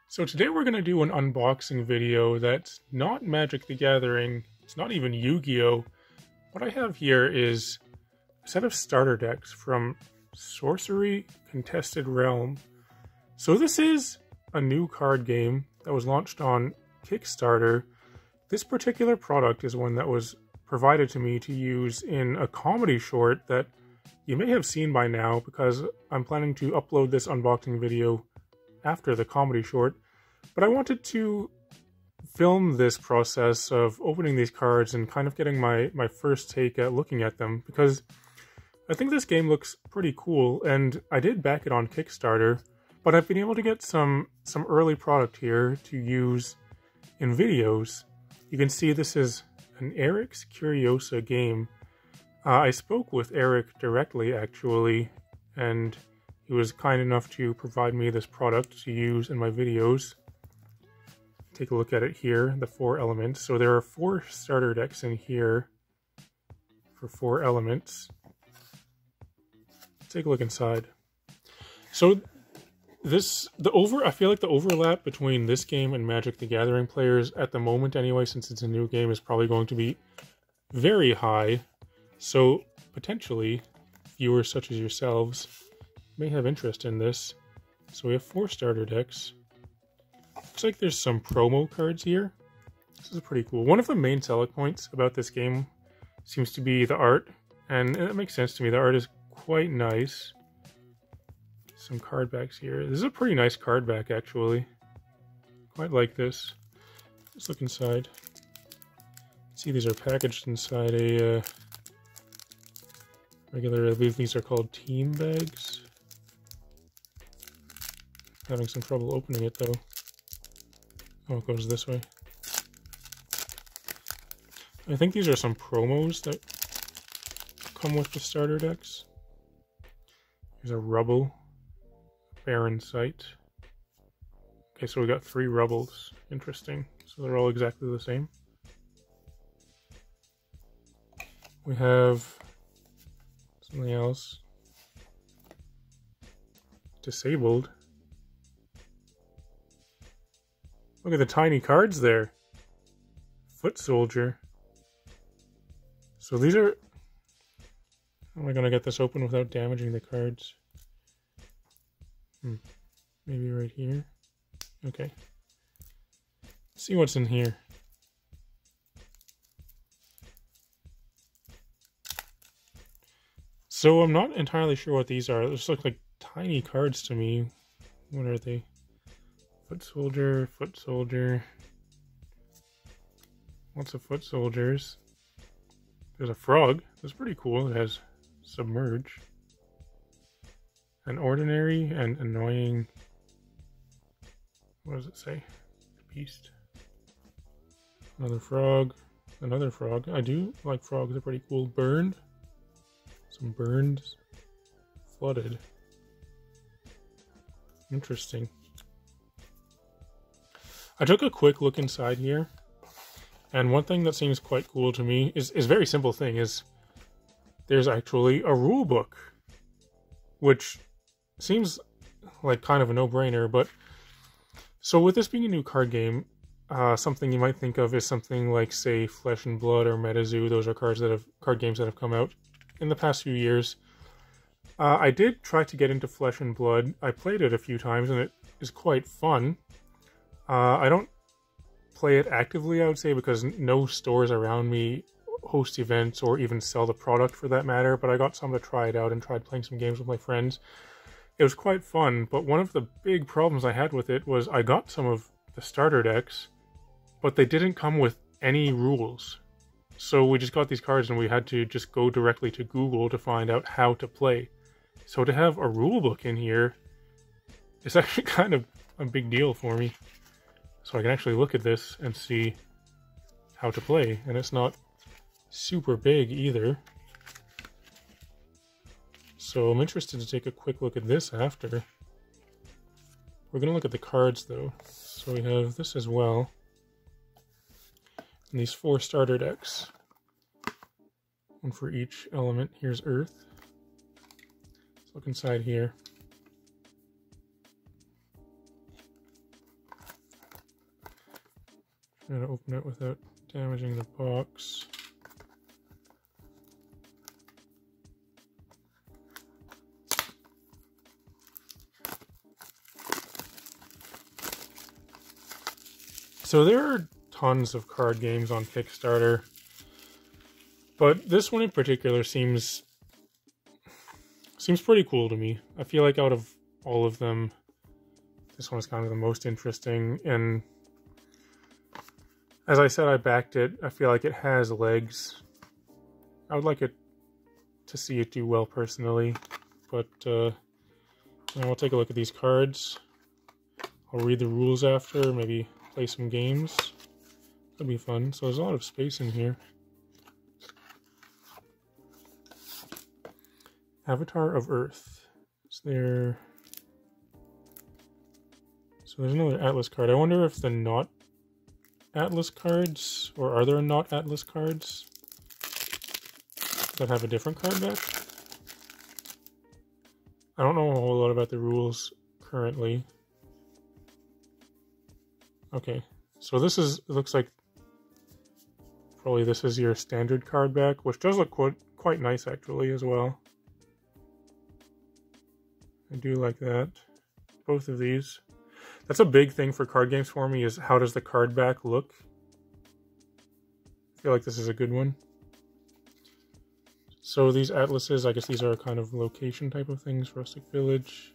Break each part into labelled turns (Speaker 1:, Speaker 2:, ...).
Speaker 1: So today we're going to do an unboxing video that's not Magic the Gathering, it's not even Yu-Gi-Oh! What I have here is a set of starter decks from Sorcery Contested Realm. So this is a new card game that was launched on Kickstarter. This particular product is one that was provided to me to use in a comedy short that you may have seen by now because I'm planning to upload this unboxing video after the comedy short, but I wanted to film this process of opening these cards and kind of getting my first take at looking at them, because I think this game looks pretty cool, and I did back it on Kickstarter, but I've been able to get some early product here to use in videos. You can see this is an Eric's Curiosa game. I spoke with Eric directly, actually, and he was kind enough to provide me this product to use in my videos. Take a look at it here, the 4 elements. So there are 4 starter decks in here for 4 elements. Take a look inside. So I feel like the overlap between this game and Magic the Gathering players at the moment anyway, since it's a new game, is probably going to be very high. So potentially viewers such as yourselves may have interest in this. So we have 4 starter decks. Looks like there's some promo cards here. This is pretty cool. One of the main selling points about this game seems to be the art, and it makes sense to me. The art is quite nice. Some card backs here. This is a pretty nice card back, actually. Quite like this. Let's look inside. See, these are packaged inside a regular, I believe these are called team bags. Having some trouble opening it though. Oh, it goes this way. I think these are some promos that come with the starter decks. Here's a Rubble, Barren Sight. Okay, so we got 3 Rubbles. Interesting. So they're all exactly the same. We have something else. Disabled. Look at the tiny cards there. Foot Soldier. So these are... How am I going to get this open without damaging the cards? Maybe right here. Okay. Let's see what's in here. So I'm not entirely sure what these are. These look like tiny cards to me. What are they? Foot Soldier, Foot Soldier. Lots of Foot Soldiers. There's a frog. That's pretty cool. It has Submerge. An Ordinary and Annoying. What does it say? Beast. Another frog. Another frog. I do like frogs. They're pretty cool. Burned. Some burned. Flooded. Interesting. I took a quick look inside here, and one thing that seems quite cool to me is a very simple thing, is there's actually a rule book, which seems like kind of a no-brainer, but so with this being a new card game, something you might think of is something like, say, Flesh and Blood or MetaZoo. Those are card games that have come out in the past few years. I did try to get into Flesh and Blood. I played it a few times, and it is quite fun. I don't play it actively, I would say, because no stores around me host events or even sell the product for that matter, but I got some to try it out and tried playing some games with my friends. It was quite fun, but one of the big problems I had with it was I got some of the starter decks, but they didn't come with any rules. So we just got these cards and we had to just go directly to Google to find out how to play. So to have a rule book in here is actually kind of a big deal for me. So I can actually look at this and see how to play, and it's not super big either. So I'm interested to take a quick look at this after. We're going to look at the cards though. So we have this as well. And these 4 starter decks. One for each element. Here's Earth. Let's look inside here. Try to open it without damaging the box. So there are tons of card games on Kickstarter, but this one in particular seems pretty cool to me. I feel like out of all of them, this one is kind of the most interesting, and as I said, I backed it. I feel like it has legs. I would like it to see it do well personally, but I'll take a look at these cards. I'll read the rules after, maybe play some games. That'd be fun. So there's a lot of space in here. Avatar of Earth. Is there... So there's another Atlas card. I wonder if the not Atlas cards, or are there not Atlas cards that have a different card back? I don't know a whole lot about the rules currently. Okay, so this is, it looks like probably this is your standard card back, which does look quite nice actually as well. I do like that. Both of these. That's a big thing for card games for me, is how does the card back look? I feel like this is a good one. So these atlases, I guess these are kind of location type of things, Rustic Village.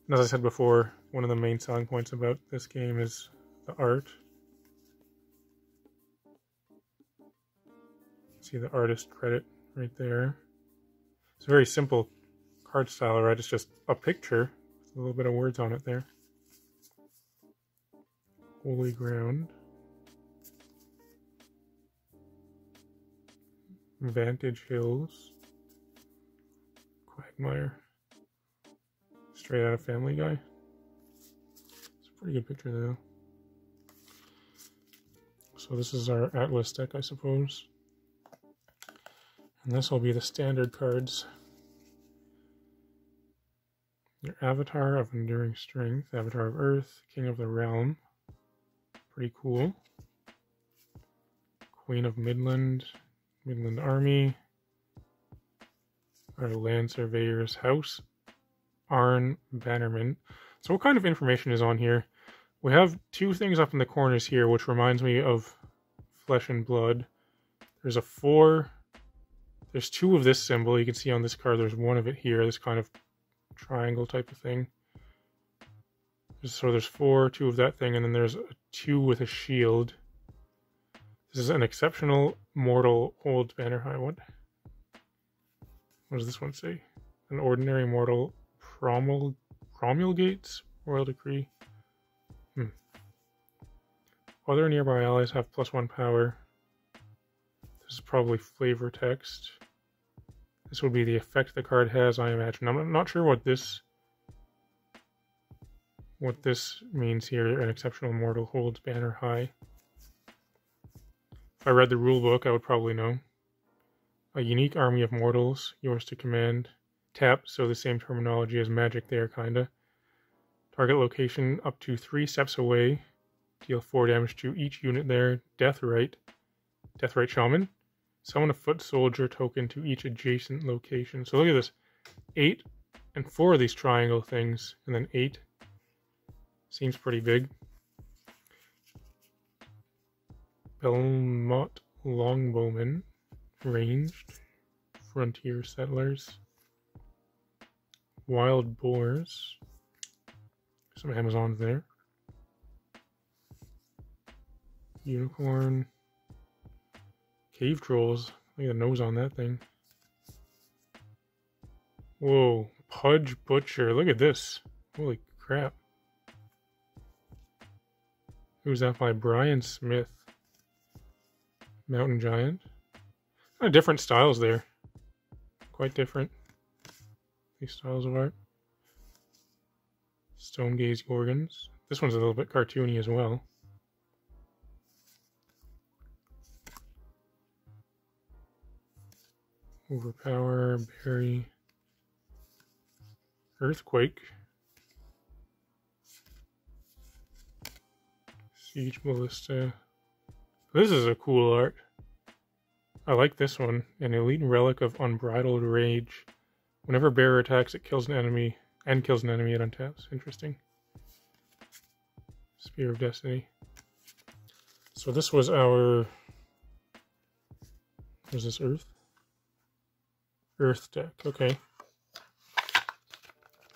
Speaker 1: And as I said before, one of the main selling points about this game is the art. See the artist credit right there. It's a very simple card style, right? It's just a picture with a little bit of words on it there. Holy Ground. Vantage Hills. Quagmire. Straight out of Family Guy. It's a pretty good picture though. So this is our Atlas deck, I suppose. And this will be the standard cards. Your Avatar of Enduring Strength, Avatar of Earth, King of the Realm. Pretty cool. Queen of Midland, Midland Army. Our Land Surveyor's House. Arn Bannerman. So what kind of information is on here? We have two things up in the corners here, which reminds me of Flesh and Blood. There's a 4. There's 2 of this symbol. You can see on this card there's 1 of it here, this kind of triangle type of thing. So there's 4, 2 of that thing, and then there's a 2 with a shield. This is an exceptional mortal holds banner high. What does this one say? An ordinary mortal promulgates royal decree. Other nearby allies have +1 power. This is probably flavor text. This would be the effect the card has, I imagine. I'm not sure what this means here. An exceptional mortal holds banner high. If I read the rule book, I would probably know. A unique army of mortals, yours to command. Tap, so the same terminology as Magic there, kinda. Target location up to 3 steps away. Deal 4 damage to each unit there. Deathrite. Deathrite Shaman. Summon a foot soldier token to each adjacent location. So look at this. 8 and 4 of these triangle things. And then 8. Seems pretty big. Belmont Longbowmen. Ranged. Frontier Settlers. Wild Boars. Some Amazons there. Unicorn. Cave Trolls. Look at the nose on that thing. Whoa. Pudge Butcher. Look at this. Holy crap. Who's that by? Brian Smith. Mountain Giant. Kind of different styles there. Quite different. These styles of art. Stone Gaze Gorgons. This one's a little bit cartoony as well. Overpower, Berry, Earthquake, Siege Ballista, This is a cool art. I like this one. An elite relic of unbridled rage. Whenever bearer attacks, it kills an enemy and kills an enemy it untaps. Interesting. Spear of Destiny. So this was our... Was this Earth? Earth deck, okay.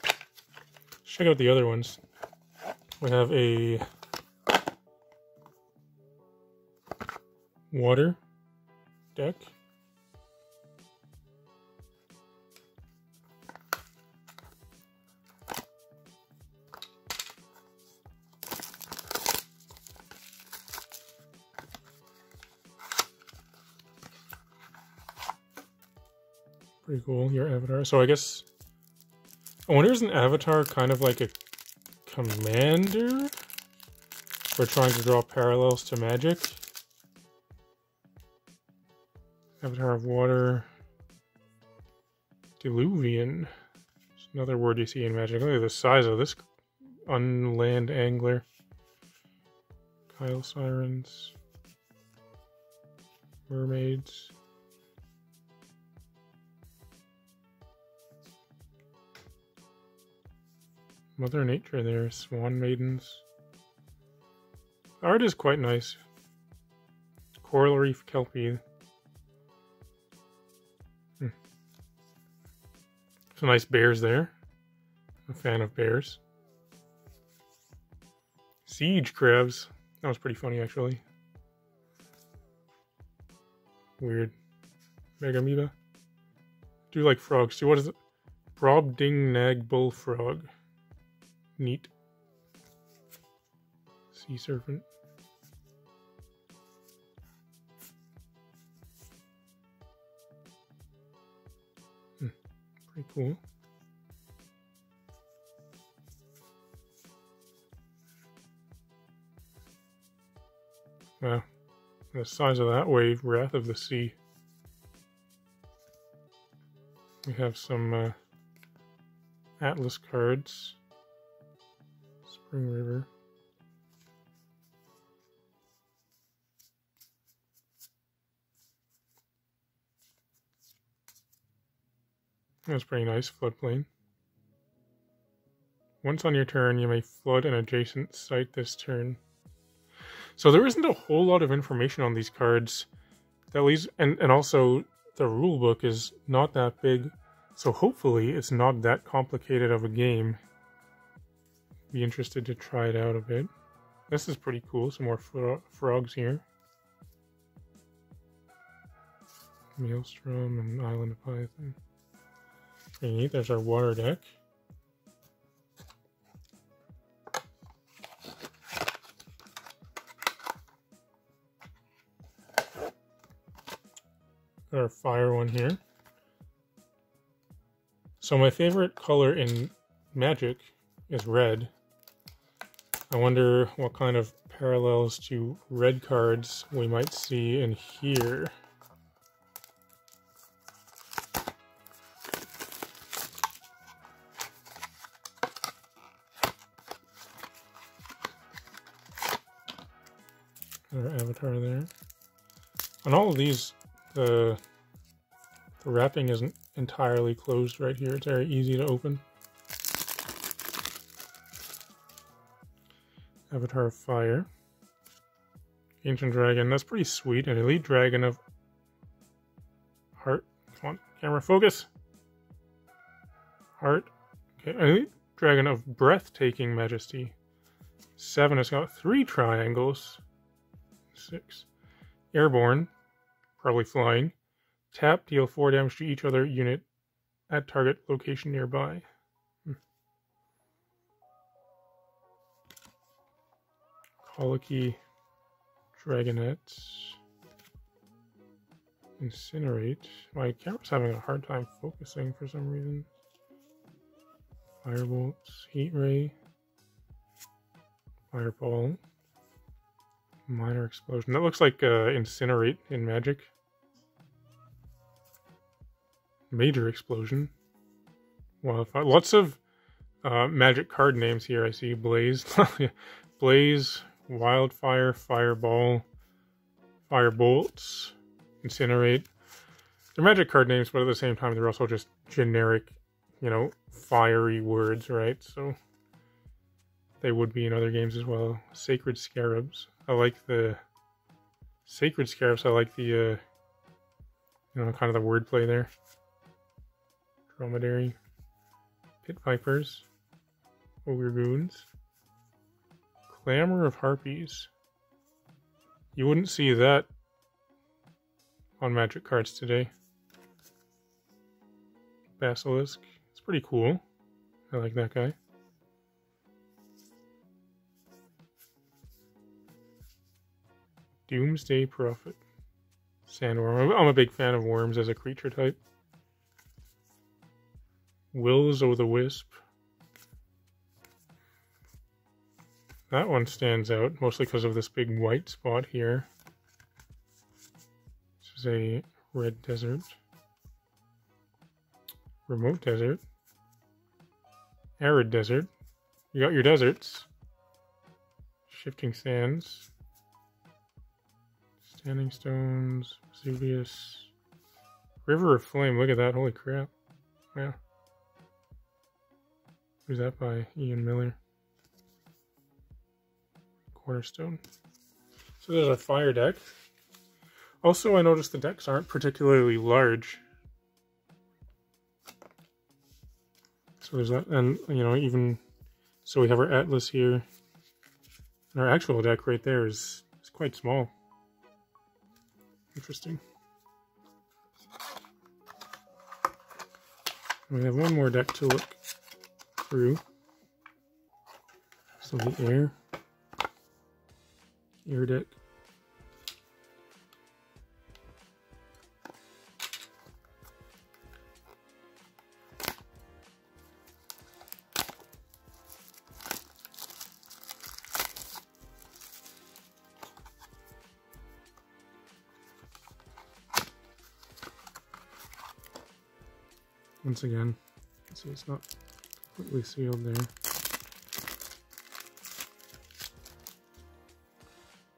Speaker 1: Let's check out the other ones. We have a water deck. Pretty cool, your avatar. So I guess... I wonder, is an avatar kind of like a commander? We're trying to draw parallels to Magic. Avatar of Water. Diluvian. It's another word you see in Magic. Look at the size of this unland angler. Kyle Sirens. Mermaids. Mother Nature there, Swan Maidens. The art is quite nice. Coral Reef Kelpie. Some nice bears there. I'm a fan of bears. Siege crabs. That was pretty funny, actually. Weird. Mega Amoeba. Do like frogs too. What is it? Brobdingnag Bullfrog. Neat. Sea serpent. Pretty cool. Wow. The size of that wave, Wrath of the Sea. We have some Atlas cards. Spring River. That's pretty nice, floodplain. Once on your turn, you may flood an adjacent site this turn. So there isn't a whole lot of information on these cards. That leaves, and also the rulebook is not that big, so hopefully it's not that complicated of a game. Be interested to try it out a bit. This is pretty cool. Some more frogs here. Maelstrom and Island of Python. Pretty neat. There's our water deck. Got our fire one here. So my favorite color in Magic is red. I wonder what kind of parallels to red cards we might see in here. Our avatar there. On all of these, the wrapping isn't entirely closed right here. It's very easy to open. Avatar of Fire. Ancient Dragon. That's pretty sweet. An Elite Dragon of Heart. Come on, camera, focus. Heart. Okay, an Elite Dragon of Breathtaking Majesty. 7. It's got 3 triangles. 6. Airborne. Probably flying. Tap, deal 4 damage to each other unit at target location nearby. Colicky, Dragonette, Incinerate. My camera's having a hard time focusing for some reason. Firebolts, Heat Ray, Fireball, Minor Explosion. That looks like Incinerate in Magic. Major Explosion. Wildfire. Lots of Magic card names here. I see Blaze. Blaze. Wildfire, Fireball, Firebolt, Incinerate. They're magic card names, but at the same time, they're also just generic, you know, fiery words, right? So they would be in other games as well. Sacred Scarabs. I like the Sacred Scarabs. I like the, you know, kind of the wordplay there. Dromedary. Pit Vipers. Ogre Goons. Clamor of Harpies. You wouldn't see that on Magic cards today. Basilisk. It's pretty cool. I like that guy. Doomsday Prophet. Sandworm. I'm a big fan of worms as a creature type. Will-O-the-Wisp. That one stands out, mostly because of this big white spot here. This is a red desert. Remote desert. Arid desert. You got your deserts. Shifting sands. Standing stones. Vesuvius. River of Flame. Look at that. Holy crap. Yeah. Who's that by? Ian Miller. Cornerstone. So there's our fire deck. Also, I noticed the decks aren't particularly large. So there's that, and you know, even so, we have our Atlas here. And our actual deck right there is quite small. Interesting. We have one more deck to look through. So the air deck. Once again, see it's not completely sealed there.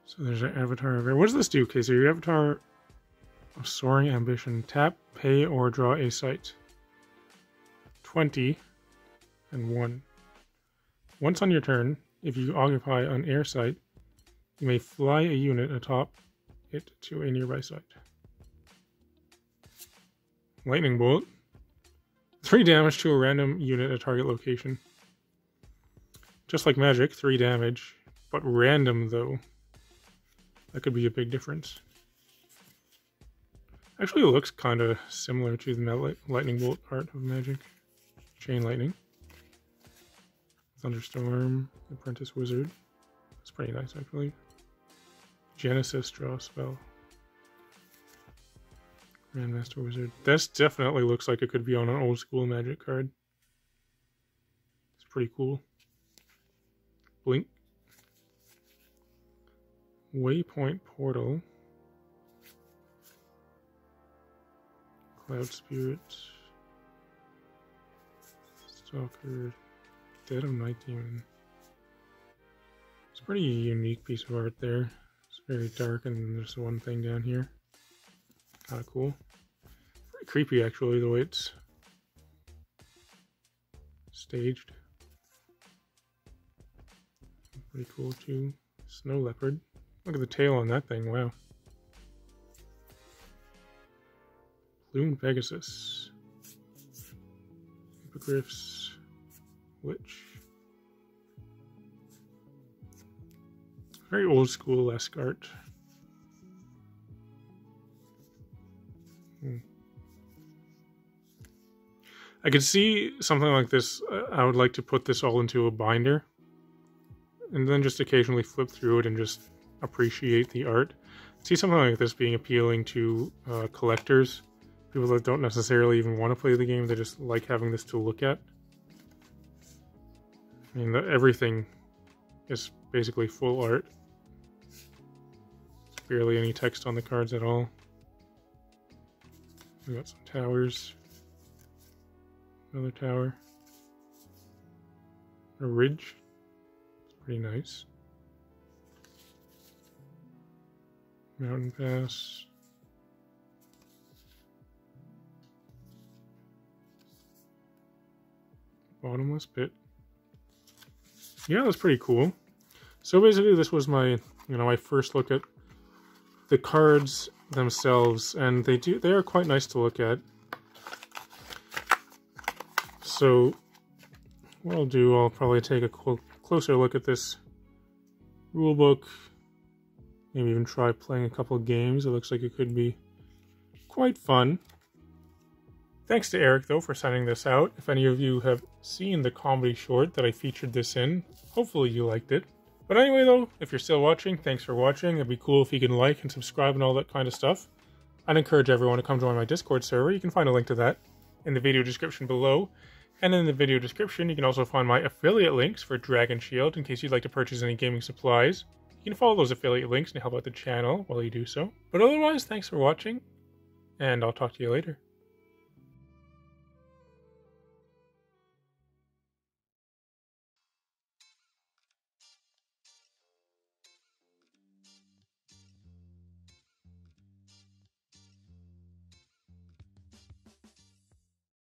Speaker 1: So there's an avatar of air. What does this do? Okay, so your avatar of soaring ambition. Tap, pay, or draw a site. 20 and 1. Once on your turn, if you occupy an air site, you may fly a unit atop it to a nearby site. Lightning Bolt. 3 damage to a random unit at target location. Just like magic, 3 damage, but random though. That could be a big difference. Actually, it looks kind of similar to the Lightning Bolt art of magic. Chain Lightning. Thunderstorm. Apprentice Wizard. That's pretty nice, actually. Genesis Draw Spell. Grandmaster Wizard. This definitely looks like it could be on an old school magic card. It's pretty cool. Blink. Waypoint Portal. Cloud Spirit. Stalker. Dead of Night Demon. It's a pretty unique piece of art there. It's very dark, and there's one thing down here. Kind of cool. Pretty creepy, actually, the way it's staged. Pretty cool, too. Snow Leopard. Look at the tail on that thing, wow. Plumed Pegasus. Hippogriffs. Witch. Very old school-esque art. I could see something like this. I would like to put this all into a binder and then just occasionally flip through it and just appreciate the art. See something like this being appealing to collectors, people that don't necessarily even want to play the game, they just like having this to look at. I mean, everything is basically full art. There's barely any text on the cards at all. We got some towers. Another tower. A ridge. It's pretty nice. Mountain Pass. Bottomless Pit. Yeah, that's pretty cool. So basically this was my, my first look at the cards themselves, and they are quite nice to look at. So what I'll probably take a closer look at this rulebook, maybe even try playing a couple games. It looks like it could be quite fun. Thanks to Eric, though, for sending this out. If any of you have seen the comedy short that I featured this in, hopefully you liked it. But anyway, though, if you're still watching, thanks for watching. It'd be cool if you can like and subscribe and all that kind of stuff. I'd encourage everyone to come join my Discord server. You can find a link to that in the video description below. And in the video description, you can also find my affiliate links for Dragon Shield in case you'd like to purchase any gaming supplies. You can follow those affiliate links and help out the channel while you do so. But otherwise, thanks for watching, and I'll talk to you later.